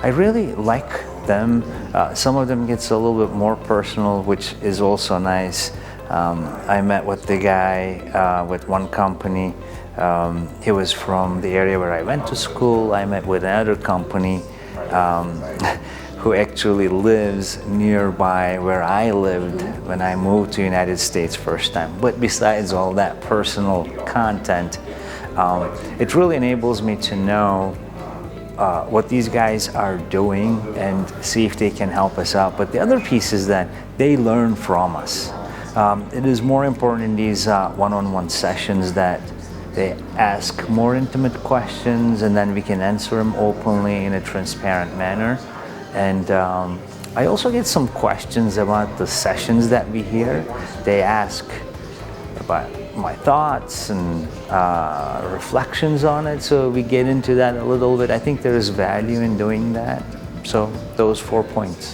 I really like them. Some of them gets a little bit more personal, which is also nice. I met with the guy with one company. He was from the area where I went to school. I met with another company who actually lives nearby where I lived when I moved to the United States first time. But besides all that personal content, it really enables me to know what these guys are doing and see if they can help us out. But the other piece is that they learn from us. It is more important in these one-on-one sessions that they ask more intimate questions, and then we can answer them openly in a transparent manner. And I also get some questions about the sessions that we hear. They ask about my thoughts and reflections on it, so we get into that a little bit. I think there is value in doing that. So those 4 points.